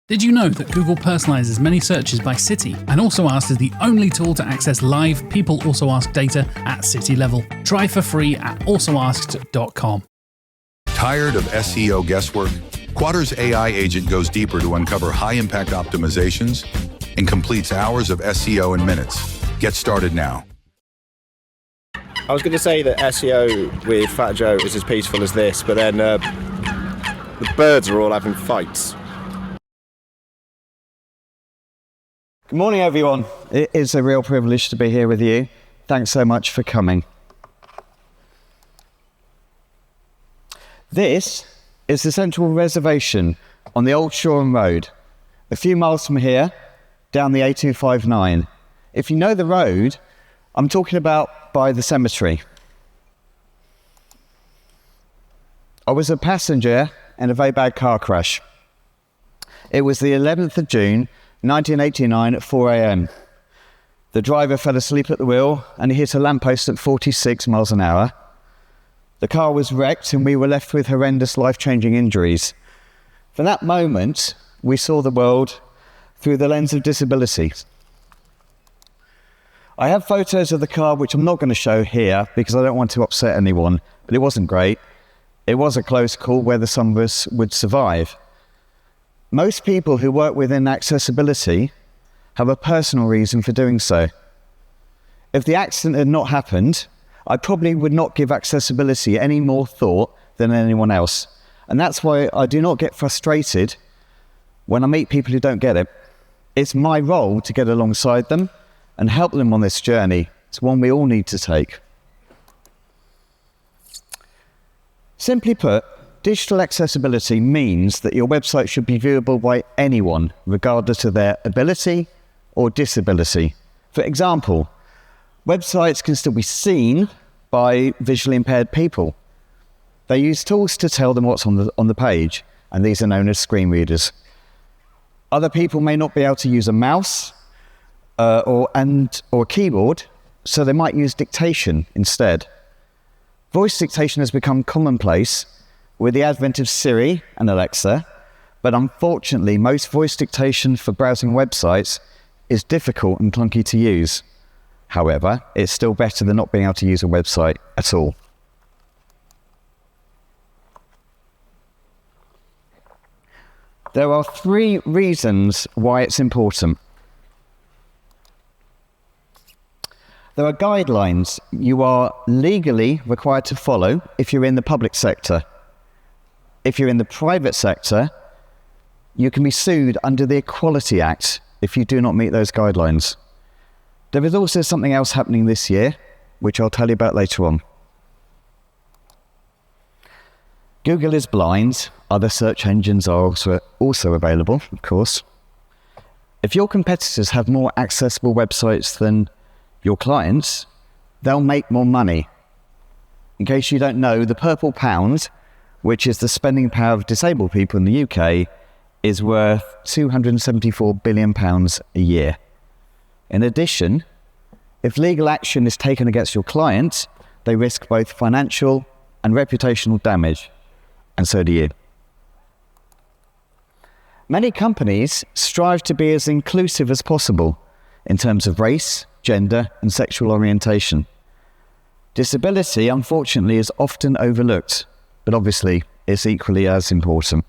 Did you know that Google personalizes many searches by city and Also Asked is the only tool to access live People Also Ask data at city level? Try for free at alsoasked.com. Tired of SEO guesswork? Quadra's AI agent goes deeper to uncover high-impact optimizations and completes hours of SEO in minutes. Get started now. I was going to say that SEO with Fat Joe is as peaceful as this, but then the birds are all having fights. Good morning, everyone. It is a real privilege to be here with you. Thanks so much for coming. This is the central reservation on the Old Shoreham Road, a few miles from here, down the A259. If you know the road, I'm talking about by the cemetery. I was a passenger in a very bad car crash. It was the 11th of June, 1989 at 4 a.m. The driver fell asleep at the wheel and he hit a lamppost at 46 miles an hour. The car was wrecked and we were left with horrendous life-changing injuries. From that moment, we saw the world through the lens of disability. I have photos of the car which I'm not going to show here because I don't want to upset anyone, but it wasn't great. It was a close call whether some of us would survive. Most people who work within accessibility have a personal reason for doing so. If the accident had not happened, I probably would not give accessibility any more thought than anyone else. And that's why I do not get frustrated when I meet people who don't get it. It's my role to get alongside them and help them on this journey. It's one we all need to take. Simply put, digital accessibility means that your website should be viewable by anyone, regardless of their ability or disability. For example, websites can still be seen by visually impaired people. They use tools to tell them what's on the page, and these are known as screen readers. Other people may not be able to use a mouse or a keyboard, so they might use dictation instead. Voice dictation has become commonplace with the advent of Siri and Alexa, but unfortunately most voice dictation for browsing websites is difficult and clunky to use. However, it's still better than not being able to use a website at all. There are 3 reasons why it's important. There are guidelines you are legally required to follow if you're in the public sector. If you're in the private sector, you can be sued under the Equality Act if you do not meet those guidelines. There is also something else happening this year, which I'll tell you about later on. Google is blind. Other search engines are also available, of course. If your competitors have more accessible websites than your clients, they'll make more money. In case you don't know, the purple pound, which is the spending power of disabled people in the UK, is worth £274 billion a year. In addition, if legal action is taken against your client, they risk both financial and reputational damage, and so do you. Many companies strive to be as inclusive as possible in terms of race, gender, and sexual orientation. Disability, unfortunately, is often overlooked, but obviously it's equally as important.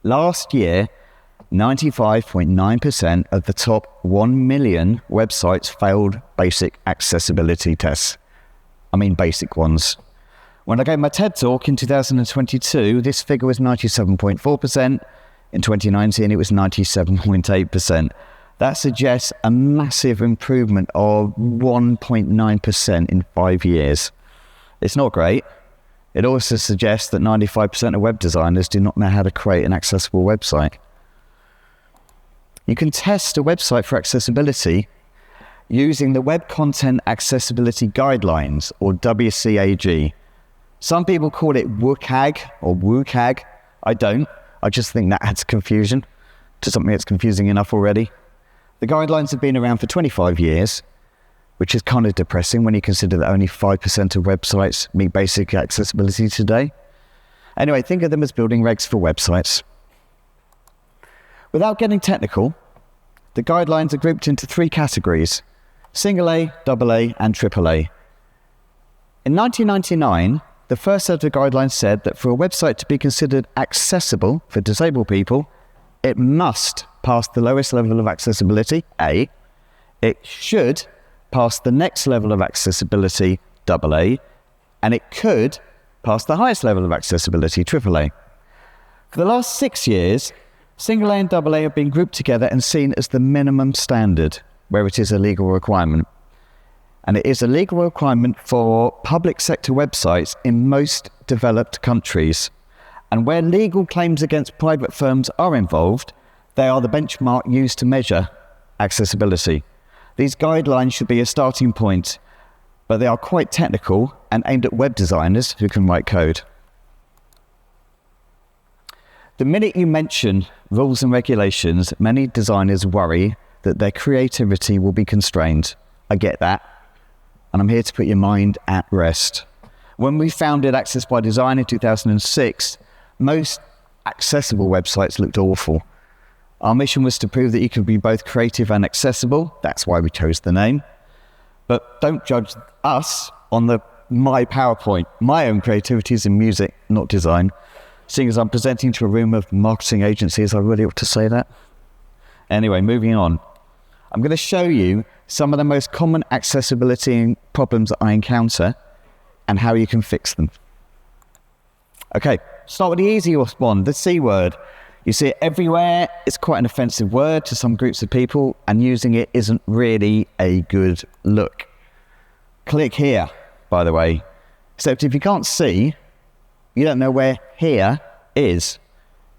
Last year, 95.9% of the top 1 million websites failed basic accessibility tests. I mean basic ones. When I gave my TED Talk in 2022, this figure was 97.4%. In 2019, it was 97.8%. That suggests a massive improvement of 1.9% in 5 years. It's not great. It also suggests that 95% of web designers do not know how to create an accessible website. You can test a website for accessibility using the Web Content Accessibility Guidelines, or WCAG. Some people call it WCAG or WCAG. I don't. I just think that adds confusion to something that's confusing enough already. The guidelines have been around for 25 years, which is kind of depressing when you consider that only 5% of websites meet basic accessibility today. Anyway, think of them as building regs for websites. Without getting technical, the guidelines are grouped into 3 categories: single A, double A, and triple A. In 1999, the first set of guidelines said that for a website to be considered accessible for disabled people, it must pass the lowest level of accessibility, A. It should pass the next level of accessibility, double A, and it could pass the highest level of accessibility, triple A. For the last 6 years, single A and double A have been grouped together and seen as the minimum standard, where it is a legal requirement. And it is a legal requirement for public sector websites in most developed countries. And where legal claims against private firms are involved, they are the benchmark used to measure accessibility. These guidelines should be a starting point, but they are quite technical and aimed at web designers who can write code. The minute you mention rules and regulations, many designers worry that their creativity will be constrained. I get that, and I'm here to put your mind at rest. When we founded Access by Design in 2006, most accessible websites looked awful. Our mission was to prove that you could be both creative and accessible. That's why we chose the name. But don't judge us on my PowerPoint. My own creativity is in music, not design. Seeing as I'm presenting to a room of marketing agencies, I really ought to say that. Anyway, moving on. I'm going to show you some of the most common accessibility problems that I encounter and how you can fix them. Okay, start with the easiest one, the C word. You see it everywhere. It's quite an offensive word to some groups of people, and using it isn't really a good look. Click here, by the way. Except if you can't see, you don't know where here is.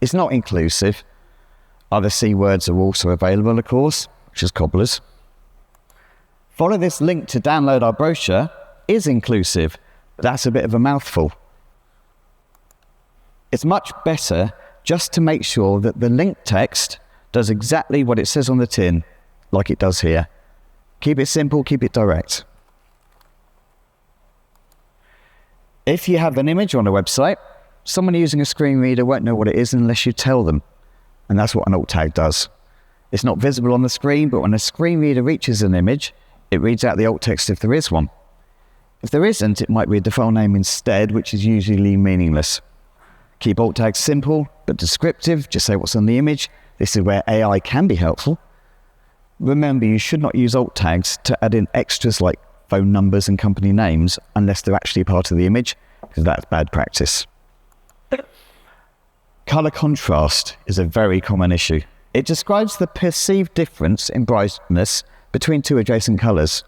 It's not inclusive. Other C words are also available, of course, which is cobblers. Follow this link to download our brochure is inclusive, but that's a bit of a mouthful. It's much better just to make sure that the link text does exactly what it says on the tin, like it does here. Keep it simple, keep it direct. If you have an image on a website, someone using a screen reader won't know what it is unless you tell them. And that's what an alt tag does. It's not visible on the screen, but when a screen reader reaches an image, it reads out the alt text if there is one. If there isn't, it might read the file name instead, which is usually meaningless. Keep alt tags simple, but descriptive. Just say what's on the image. This is where AI can be helpful. Remember, you should not use alt tags to add in extras like phone numbers and company names unless they're actually part of the image, because that's bad practice. Color contrast is a very common issue. It describes the perceived difference in brightness between two adjacent colors.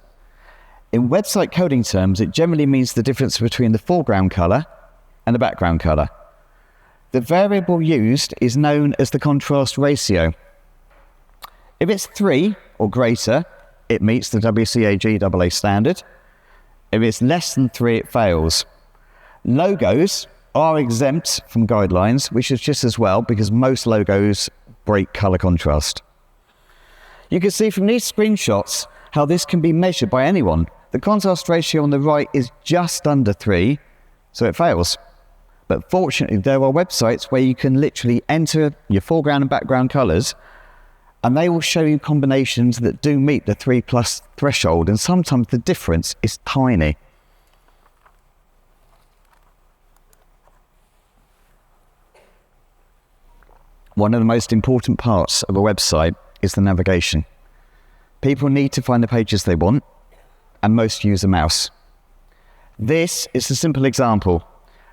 In website coding terms, it generally means the difference between the foreground color and the background color. The variable used is known as the contrast ratio. If it's 3 or greater, it meets the WCAG AA standard. If it's less than 3, it fails. Logos are exempt from guidelines, which is just as well because most logos break color contrast. You can see from these screenshots how this can be measured by anyone. The contrast ratio on the right is just under 3, so it fails. But fortunately, there are websites where you can literally enter your foreground and background colors, and they will show you combinations that do meet the 3+ threshold, and sometimes the difference is tiny. One of the most important parts of a website is the navigation. People need to find the pages they want, and most use a mouse. This is a simple example.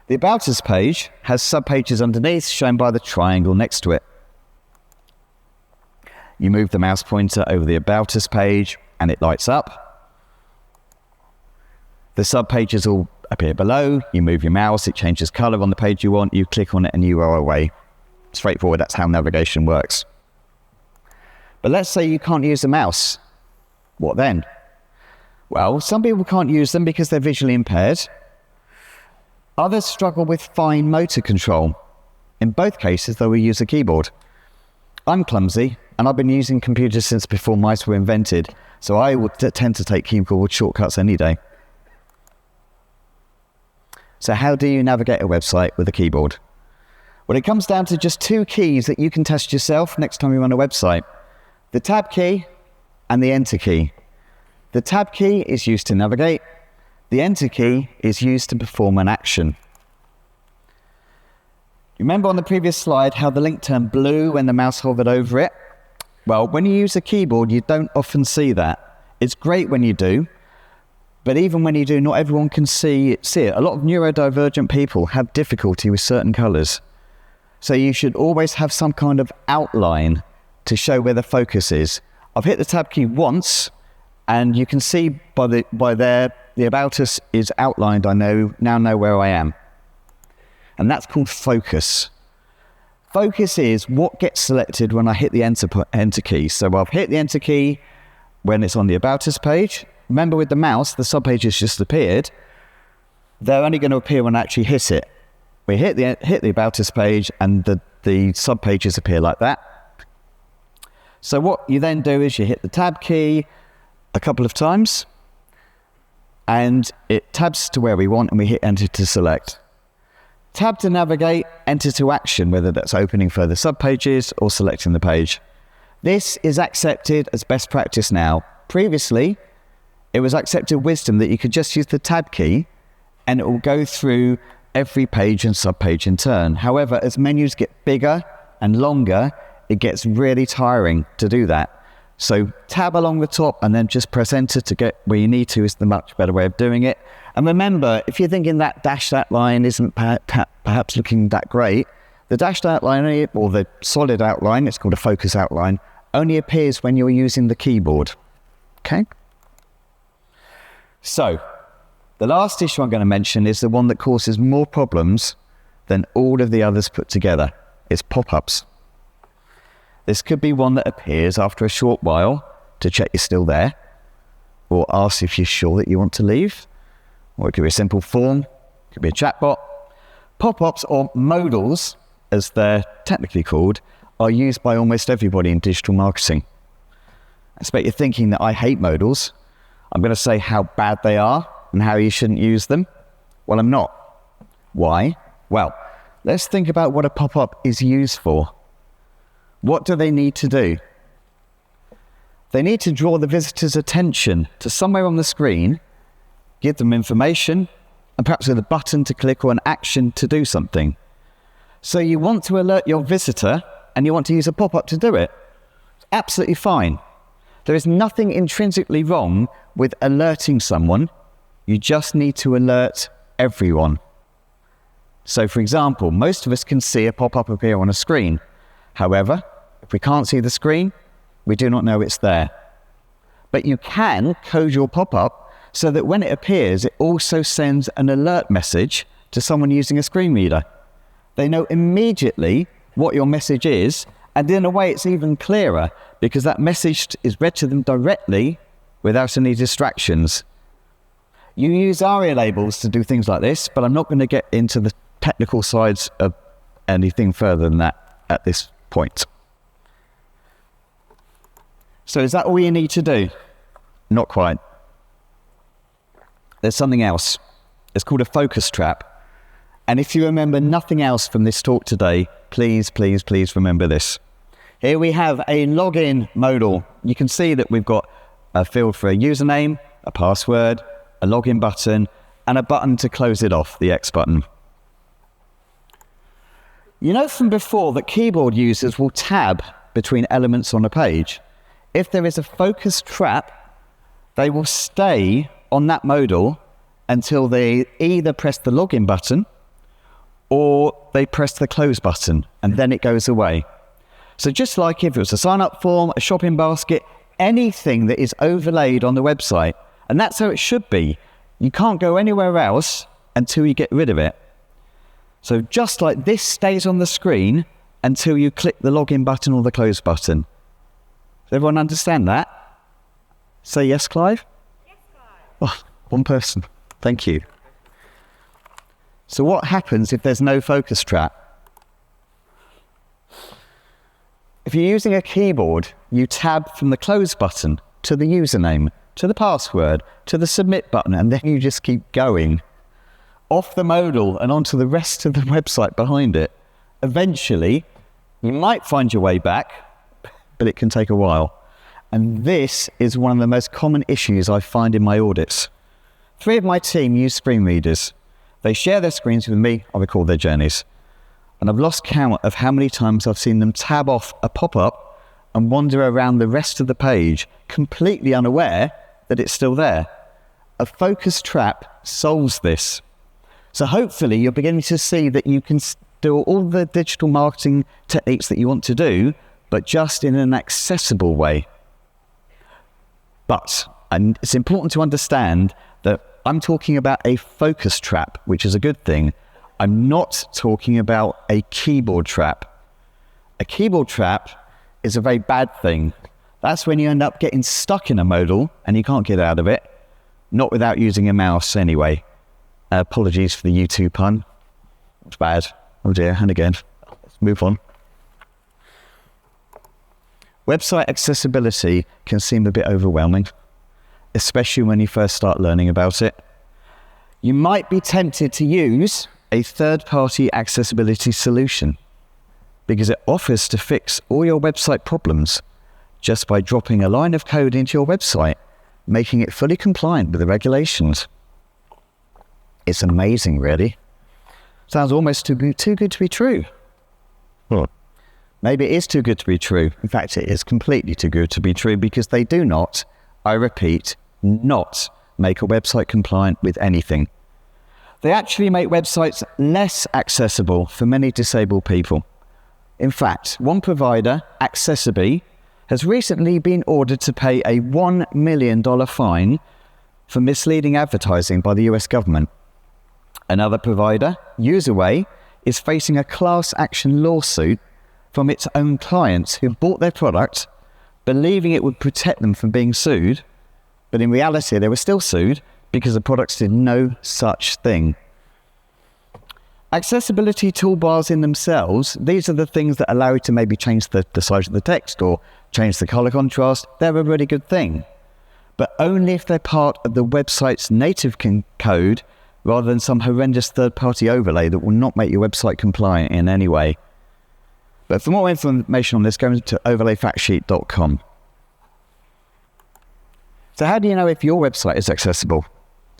The About Us page has subpages underneath shown by the triangle next to it. You move the mouse pointer over the About Us page and it lights up. The subpages all appear below. You move your mouse, it changes color on the page you want, you click on it and you are away. Straightforward, that's how navigation works. But let's say you can't use a mouse. What then? Well, some people can't use them because they're visually impaired. Others struggle with fine motor control. In both cases, they will use a keyboard. I'm clumsy, and I've been using computers since before mice were invented, so I would tend to take keyboard shortcuts any day. So how do you navigate a website with a keyboard? Well, it comes down to just two keys that you can test yourself next time you run a website. The Tab key and the Enter key. The Tab key is used to navigate. The Enter key is used to perform an action. Remember on the previous slide how the link turned blue when the mouse hovered over it? Well, when you use a keyboard, you don't often see that. It's great when you do, but even when you do, not everyone can see it. A lot of neurodivergent people have difficulty with certain colours. So you should always have some kind of outline to show where the focus is. I've hit the Tab key once, and you can see by there, the About Us is outlined. I now know where I am. And that's called focus. Focus is what gets selected when I hit the enter key. So I've hit the Enter key when it's on the About Us page. Remember with the mouse, the subpages just appeared. They're only going to appear when I actually hit it. We hit the About Us page and the subpages appear like that. So what you then do is you hit the Tab key a couple of times and it tabs to where we want and we hit Enter to select. Tab to navigate, Enter to action, whether that's opening further subpages or selecting the page. This is accepted as best practice now. Previously, it was accepted wisdom that you could just use the Tab key and it will go through every page and subpage in turn. However, as menus get bigger and longer, it gets really tiring to do that. So tab along the top and then just press Enter to get where you need to is the much better way of doing it. And remember, if you're thinking that dashed outline isn't perhaps looking that great, the dashed outline, or the solid outline, it's called a focus outline, only appears when you're using the keyboard. Okay? So, the last issue I'm going to mention is the one that causes more problems than all of the others put together. It's pop-ups. This could be one that appears after a short while to check you're still there, or ask if you're sure that you want to leave, or it could be a simple form, it could be a chatbot. Pop-ups, or modals, as they're technically called, are used by almost everybody in digital marketing. I expect you're thinking that I hate modals. I'm going to say how bad they are and how you shouldn't use them. Well, I'm not. Why? Well, let's think about what a pop-up is used for. What do they need to do? They need to draw the visitor's attention to somewhere on the screen, give them information, and perhaps with a button to click or an action to do something. So you want to alert your visitor, and you want to use a pop-up to do it. It's absolutely fine. There is nothing intrinsically wrong with alerting someone. You just need to alert everyone. So for example, most of us can see a pop-up appear on a screen. However, if we can't see the screen, we do not know it's there. But you can code your pop-up so that when it appears, it also sends an alert message to someone using a screen reader. They know immediately what your message is, and in a way it's even clearer because that message is read to them directly without any distractions. You use ARIA labels to do things like this, but I'm not going to get into the technical sides of anything further than that at this point. So is that all you need to do? Not quite. There's something else. It's called a focus trap. And if you remember nothing else from this talk today, please, please, please remember this. Here we have a login modal. You can see that we've got a field for a username, a password, a login button, and a button to close it off, the X button. You know from before that keyboard users will tab between elements on a page. If there is a focus trap, they will stay on that modal until they either press the login button or they press the close button, and then it goes away. So just like if it was a sign-up form, a shopping basket, anything that is overlaid on the website, and that's how it should be. You can't go anywhere else until you get rid of it. So just like this stays on the screen until you click the login button or the close button. Does everyone understand that? Say yes, Clive? Yes, Clive. Oh, one person. Thank you. So what happens if there's no focus trap? If you're using a keyboard, you tab from the close button to the username, to the password, to the submit button, and then you just keep going off the modal and onto the rest of the website behind it. Eventually, you might find your way back, but it can take a while. And this is one of the most common issues I find in my audits. 3 of my team use screen readers. They share their screens with me, I record their journeys. And I've lost count of how many times I've seen them tab off a pop-up and wander around the rest of the page, completely unaware that it's still there. A focus trap solves this. So hopefully you're beginning to see that you can do all the digital marketing techniques that you want to do, but just in an accessible way. But, and it's important to understand that I'm talking about a focus trap, which is a good thing. I'm not talking about a keyboard trap. A keyboard trap is a very bad thing. That's when you end up getting stuck in a modal and you can't get out of it. Not without using a mouse anyway. Apologies for the YouTube pun. It's bad. Oh dear, and again. Let's move on. Website accessibility can seem a bit overwhelming, especially when you first start learning about it. You might be tempted to use a third-party accessibility solution because it offers to fix all your website problems just by dropping a line of code into your website, making it fully compliant with the regulations. It's amazing, really. Sounds almost too good to be true. Maybe it is too good to be true. In fact, it is completely too good to be true because they do not, I repeat, not make a website compliant with anything. They actually make websites less accessible for many disabled people. In fact, one provider, Accessiby, has recently been ordered to pay a $1 million fine for misleading advertising by the US government. Another provider, Userway, is facing a class action lawsuit from its own clients who bought their product, believing it would protect them from being sued, but in reality they were still sued because the products did no such thing. Accessibility toolbars in themselves, these are the things that allow you to maybe change the size of the text or change the color contrast. They're a really good thing, but only if they're part of the website's native code rather than some horrendous third-party overlay that will not make your website compliant in any way. But for more information on this, go to overlayfactsheet.com. So how do you know if your website is accessible?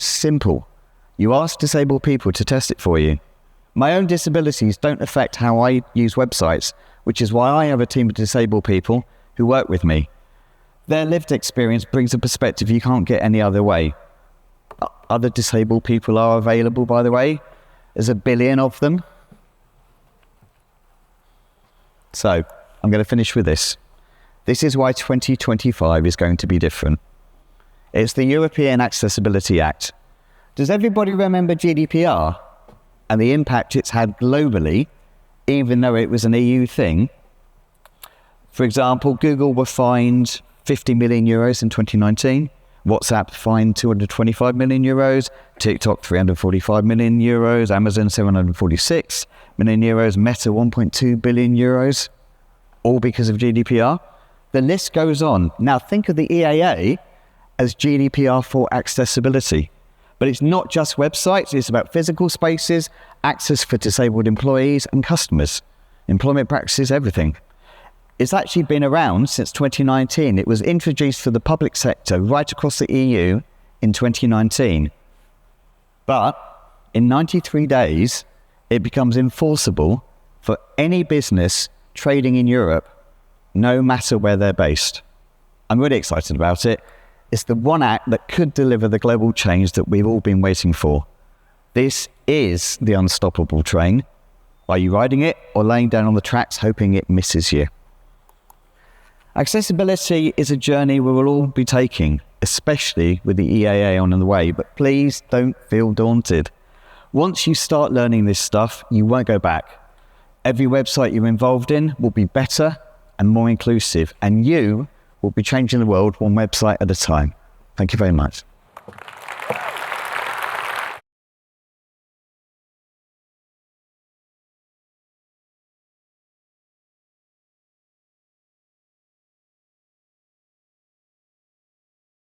Simple. You ask disabled people to test it for you. My own disabilities don't affect how I use websites, which is why I have a team of disabled people who work with me. Their lived experience brings a perspective you can't get any other way. Other disabled people are available, by the way. There's 1 billion of them. So, I'm going to finish with this. This is why 2025 is going to be different. It's the European Accessibility Act. Does everybody remember GDPR and the impact it's had globally, even though it was an EU thing? For example, Google were fined 50 million euros in 2019. WhatsApp fined 225 million euros. TikTok 345 million euros. Amazon 746 million euros. Meta 1.2 billion euros. All because of GDPR. The list goes on. Now think of the EAA as GDPR for accessibility. But it's not just websites, it's about physical spaces, access for disabled employees and customers, employment practices, everything. It's actually been around since 2019. It was introduced for the public sector right across the EU in 2019. But in 93 days, it becomes enforceable for any business trading in Europe, no matter where they're based. I'm really excited about it. It's the one act that could deliver the global change that we've all been waiting for. This is the unstoppable train. Are you riding it or laying down on the tracks hoping it misses you? Accessibility is a journey we will all be taking, especially with the EAA on the way, but please don't feel daunted. Once you start learning this stuff, you won't go back. Every website you're involved in will be better and more inclusive, and you will be changing the world one website at a time. Thank you very much.